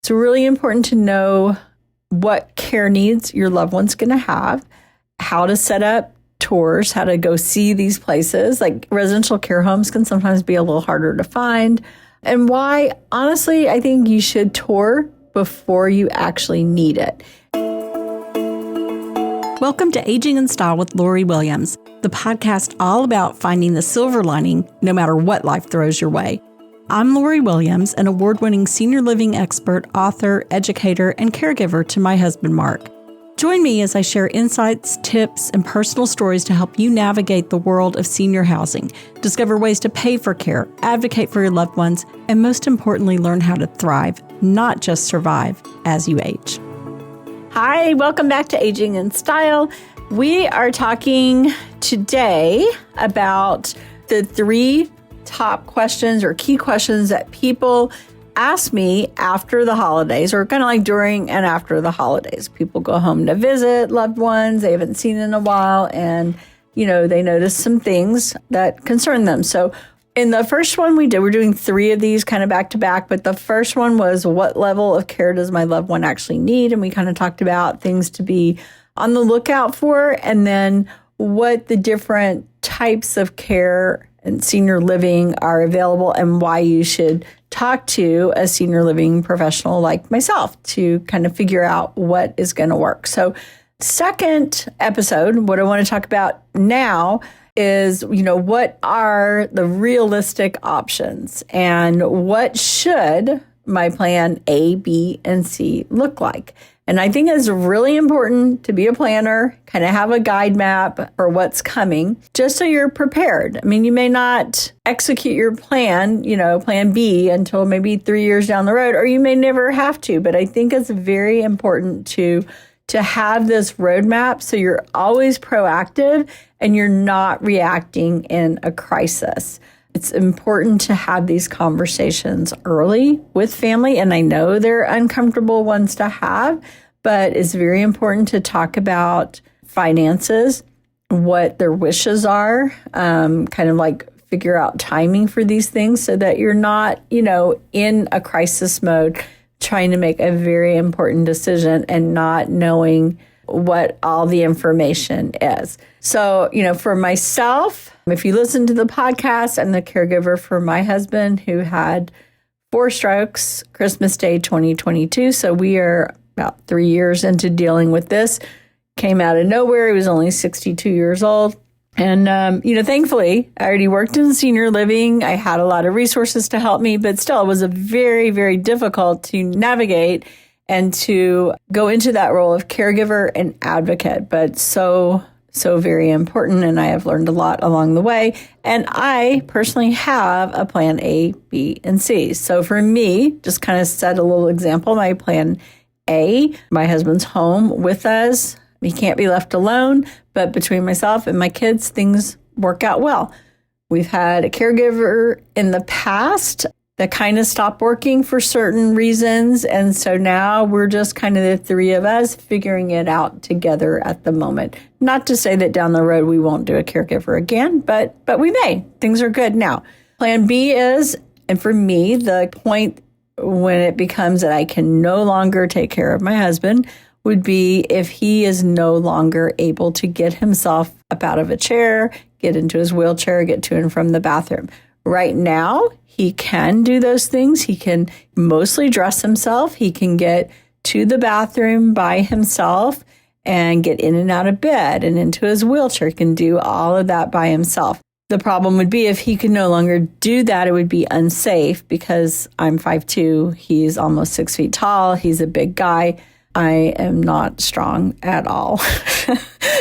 It's really important to know what care needs your loved one's going to have, how to set up tours, how to go see these places. Like residential care homes can sometimes be a little harder to find. And why, honestly, I think you should tour before you actually need it. Welcome to Aging in Style with Lori Williams, the podcast all about finding the silver lining no matter what life throws your way. I'm Lori Williams, an award-winning senior living expert, author, educator, and caregiver to my husband, Mark. Join me as I share insights, tips, and personal stories to help you navigate the world of senior housing, discover ways to pay for care, advocate for your loved ones, and most importantly, learn how to thrive, not just survive, as you age. Hi, welcome back to Aging in Style. We are talking today about the 3 top questions or key questions that people ask me after the holidays, or kind of like during and after the holidays. People go home to visit loved ones they haven't seen in a while, and they notice some things that concern them. So in the first one we're doing 3 of these kind of back to back, but the first one was, what level of care does my loved one actually need? And we kind of talked about things to be on the lookout for, and then what the different types of care and senior living are available, and why you should talk to a senior living professional like myself to kind of figure out what is going to work. So second episode, what I want to talk about now is, what are the realistic options and what should my plan A, B, and C look like? And I think it's really important to be a planner, kind of have a guide map for what's coming, just so you're prepared. I mean, you may not execute your plan, plan B, until maybe 3 years down the road, or you may never have to. But I think it's very important to have this roadmap so you're always proactive and you're not reacting in a crisis. It's important to have these conversations early with family, and I know they're uncomfortable ones to have, but it's very important to talk about finances, what their wishes are, kind of like figure out timing for these things so that you're not, in a crisis mode trying to make a very important decision and not knowing what all the information is. So, for myself, if you listen to the podcast, I'm the caregiver for my husband who had 4 strokes, Christmas Day 2022. So we are about 3 years into dealing with this. Came out of nowhere. He was only 62 years old. And, thankfully, I already worked in senior living. I had a lot of resources to help me, but still it was a very, very difficult to navigate and to go into that role of caregiver and advocate, but so very important. And I have learned a lot along the way. And I personally have a plan A, B, and C. So for me, just kind of set a little example, my plan A, my husband's home with us. He can't be left alone, but between myself and my kids, things work out well. We've had a caregiver in the past that kind of stopped working for certain reasons. And so now we're just kind of the 3 of us figuring it out together at the moment. Not to say that down the road we won't do a caregiver again, but we may. Things are good now. Plan B is, and for me, the point when it becomes that I can no longer take care of my husband would be if he is no longer able to get himself up out of a chair, get into his wheelchair, get to and from the bathroom. Right now, he can do those things. He can mostly dress himself. He can get to the bathroom by himself and get in and out of bed and into his wheelchair. He can do all of that by himself. The problem would be if he could no longer do that, it would be unsafe because I'm 5'2". He's almost 6 feet tall. He's a big guy. I am not strong at all.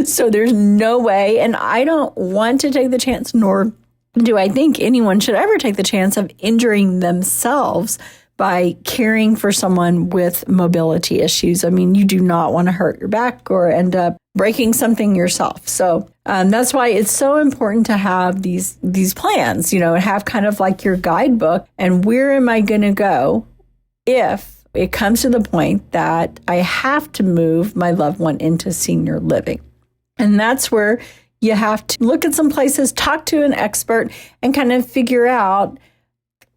So there's no way. And I don't want to take the chance, nor do I think anyone should ever take the chance of injuring themselves by caring for someone with mobility issues. I mean, you do not want to hurt your back or end up breaking something yourself. So that's why it's so important to have these plans, have kind of like your guidebook. And where am I going to go if it comes to the point that I have to move my loved one into senior living? And that's where you have to look at some places, talk to an expert, and kind of figure out,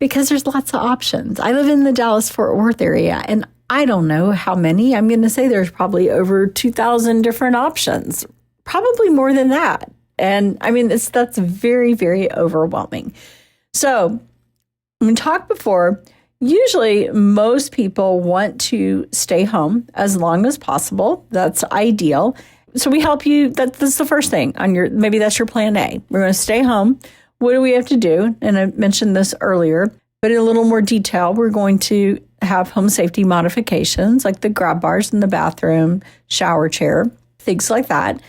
because there's lots of options. I live in the Dallas-Fort Worth area, and I don't know how many. I'm going to say there's probably over 2,000 different options, probably more than that. And I mean, that's very, very overwhelming. So we talked before, usually most people want to stay home as long as possible. That's ideal. So we help you. That's the first thing on maybe that's your plan A. We're going to stay home. What do we have to do? And I mentioned this earlier, but in a little more detail, we're going to have home safety modifications like the grab bars in the bathroom, shower chair, things like that.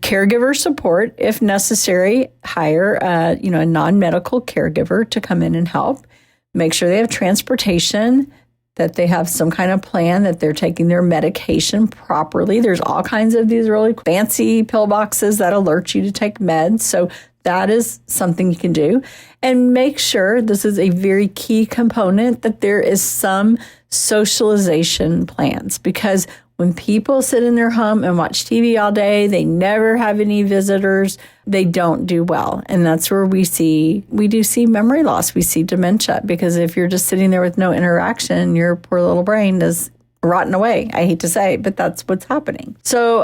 Caregiver support, if necessary, hire a non-medical caregiver to come in and help. Make sure they have transportation, that they have some kind of plan, that they're taking their medication properly. There's all kinds of these really fancy pill boxes that alert you to take meds. So that is something you can do. And make sure, this is a very key component, that there is some socialization plans, because when people sit in their home and watch TV all day, they never have any visitors, they don't do well. And that's where we do see memory loss. We see dementia, because if you're just sitting there with no interaction, your poor little brain is rotting away. I hate to say it, but that's what's happening. So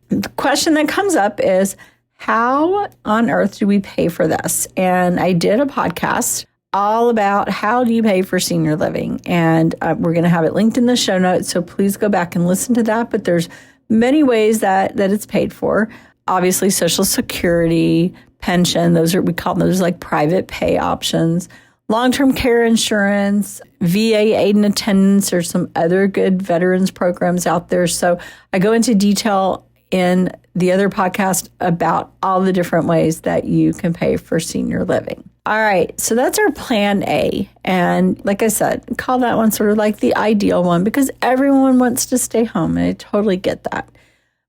the question that comes up is, how on earth do we pay for this? And I did a podcast all about how do you pay for senior living. And we're going to have it linked in the show notes. So please go back and listen to that. But there's many ways that it's paid for. Obviously, Social Security, pension, we call those like private pay options, long-term care insurance, VA aid and attendance. There's some other good veterans programs out there. So I go into detail in the other podcast about all the different ways that you can pay for senior living. All right, so that's our plan A. And like I said, call that one sort of like the ideal one, because everyone wants to stay home, and I totally get that.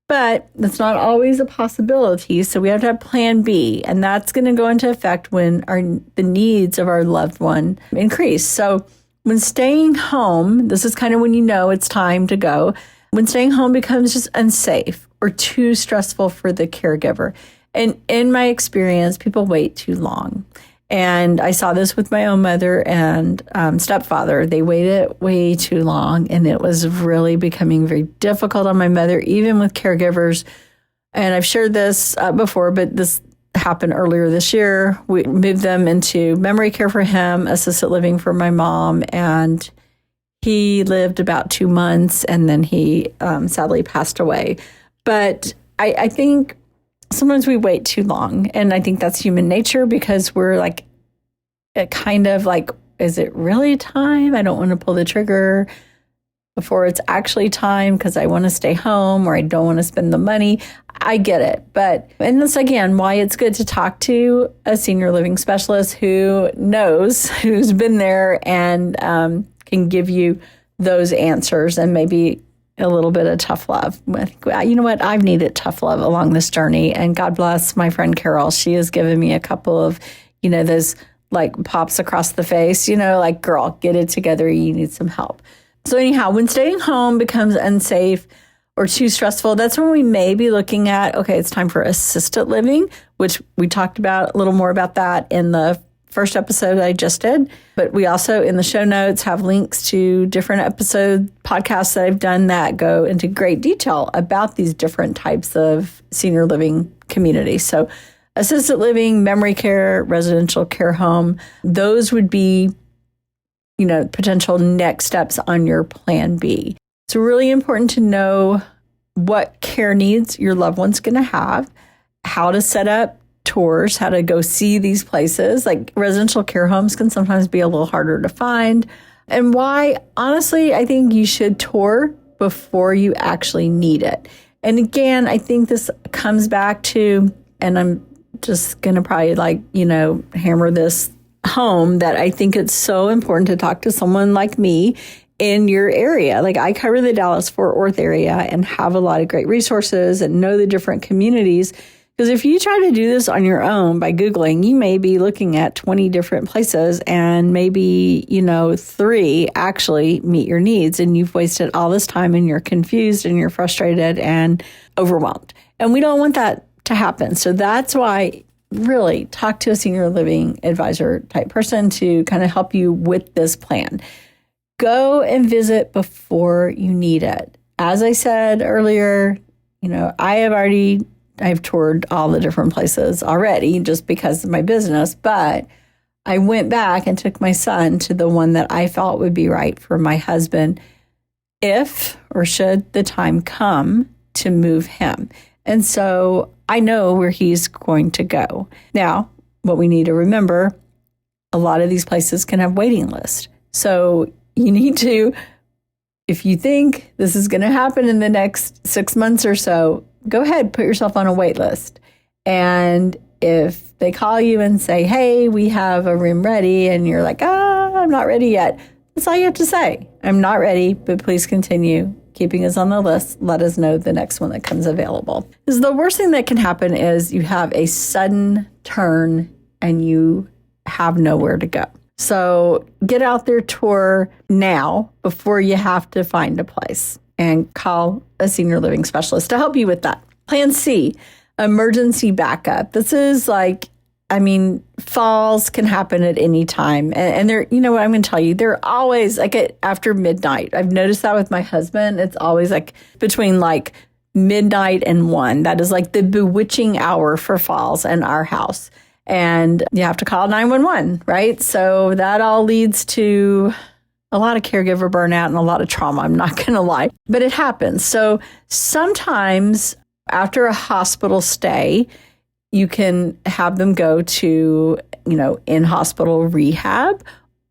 But that's not always a possibility, so we have to have plan B, and that's going to go into effect when the needs of our loved one increase. So when staying home, this is kind of when you know it's time to go, when staying home becomes just unsafe or too stressful for the caregiver. And in my experience, people wait too long. And I saw this with my own mother and stepfather. They waited way too long, and it was really becoming very difficult on my mother, even with caregivers. And I've shared this before, but this happened earlier this year. We moved them into memory care for him, assisted living for my mom, and he lived about 2 months, and then he sadly passed away. But I think sometimes we wait too long, and I think that's human nature, because we're like, kind of like, is it really time? I don't want to pull the trigger before it's actually time because I want to stay home, or I don't want to spend the money. I get it. And that's, again, why it's good to talk to a senior living specialist who knows, who's been there, and can give you those answers, and maybe a little bit of tough love. You know what? I've needed tough love along this journey. And God bless my friend Carol. She has given me a couple of, those like pops across the face, like, girl, get it together. You need some help. So anyhow, when staying home becomes unsafe or too stressful, that's when we may be looking at, okay, it's time for assisted living, which we talked about a little more about that in the first episode I just did. But we also, in the show notes, have links to different podcasts that I've done that go into great detail about these different types of senior living communities. So assisted living, memory care, residential care home, those would be, potential next steps on your plan B. It's really important to know what care needs your loved one's going to have, how to set up tours, how to go see these places. Like, residential care homes can sometimes be a little harder to find, and why, honestly, I think you should tour before you actually need it. And again, I think this comes back to, and I'm just going to probably hammer this home, that I think it's so important to talk to someone like me in your area. Like, I cover the Dallas-Fort Worth area and have a lot of great resources and know the different communities. Because if you try to do this on your own by Googling, you may be looking at 20 different places, and maybe, 3 actually meet your needs, and you've wasted all this time, and you're confused and you're frustrated and overwhelmed. And we don't want that to happen. So that's why really talk to a senior living advisor type person to kind of help you with this plan. Go and visit before you need it. As I said earlier, I've toured all the different places already just because of my business, but I went back and took my son to the one that I felt would be right for my husband if or should the time come to move him. And so I know where he's going to go. Now, what we need to remember, a lot of these places can have waiting lists. So you need to, if you think this is going to happen in the next 6 months or so, go ahead, put yourself on a wait list. And if they call you and say, hey, we have a room ready, and you're like, I'm not ready yet, that's all you have to say. I'm not ready, but please continue keeping us on the list. Let us know the next one that comes available. Because the worst thing that can happen is you have a sudden turn and you have nowhere to go. So get out there, tour now before you have to find a place, and call a senior living specialist to help you with that. Plan C, emergency backup. This is falls can happen at any time. And they're, what I'm going to tell you, they're always after midnight. I've noticed that with my husband. It's always between midnight and 1. That is the bewitching hour for falls in our house. And you have to call 911, right? So that all leads to a lot of caregiver burnout and a lot of trauma, I'm not going to lie. But it happens. So sometimes after a hospital stay, you can have them go to, in-hospital rehab.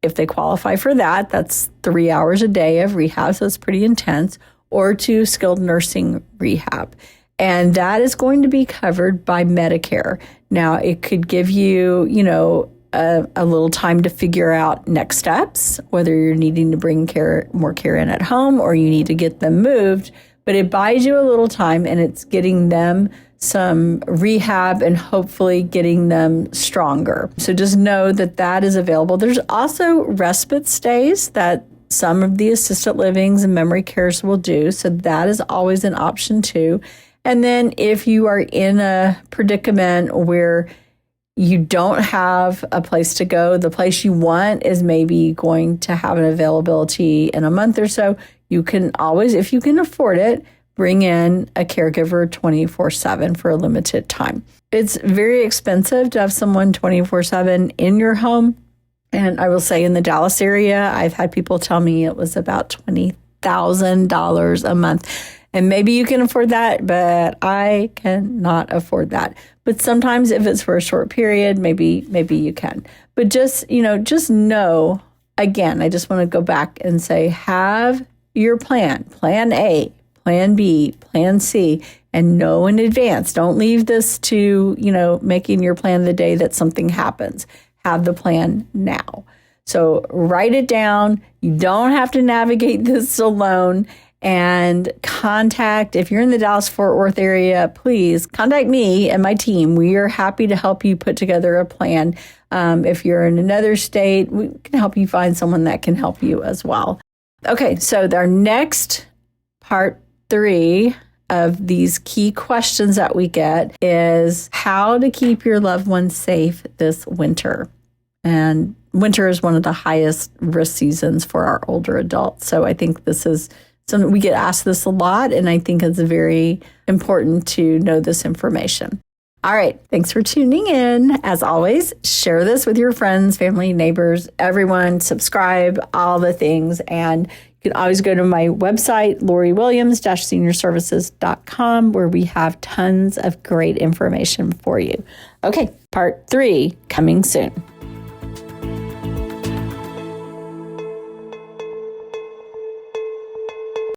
If they qualify for that, that's 3 hours a day of rehab, so it's pretty intense, or to skilled nursing rehab. And that is going to be covered by Medicare. Now, it could give you, a little time to figure out next steps, whether you're needing to bring more care in at home or you need to get them moved. But it buys you a little time, and it's getting them some rehab and hopefully getting them stronger. So just know that that is available. There's also respite stays that some of the assisted livings and memory cares will do. So that is always an option too. And then if you are in a predicament where you don't have a place to go, the place you want is maybe going to have an availability in a month or so, you can always, if you can afford it, bring in a caregiver 24/7 for a limited time. It's very expensive to have someone 24/7 in your home. And I will say in the Dallas area, I've had people tell me it was about $20,000 a month. And maybe you can afford that, but I cannot afford that. But sometimes if it's for a short period, maybe you can. But just know, again, I just want to go back and say, have your plan A, plan B, plan C, and know in advance. Don't leave this to, making your plan the day that something happens. Have the plan now. So write it down. You don't have to navigate this alone. And if you're in the Dallas-Fort Worth area, please contact me and my team. We are happy to help you put together a plan. If you're in another state, we can help you find someone that can help you as well. Okay, so our next part 3 of these key questions that we get is how to keep your loved ones safe this winter. And winter is one of the highest risk seasons for our older adults. So I think this is something we get asked this a lot, and I think it's very important to know this information. All right. Thanks for tuning in. As always, share this with your friends, family, neighbors, everyone. Subscribe, all the things. And you can always go to my website, LoriWilliams-seniorservices.com, where we have tons of great information for you. Okay. Part 3 coming soon.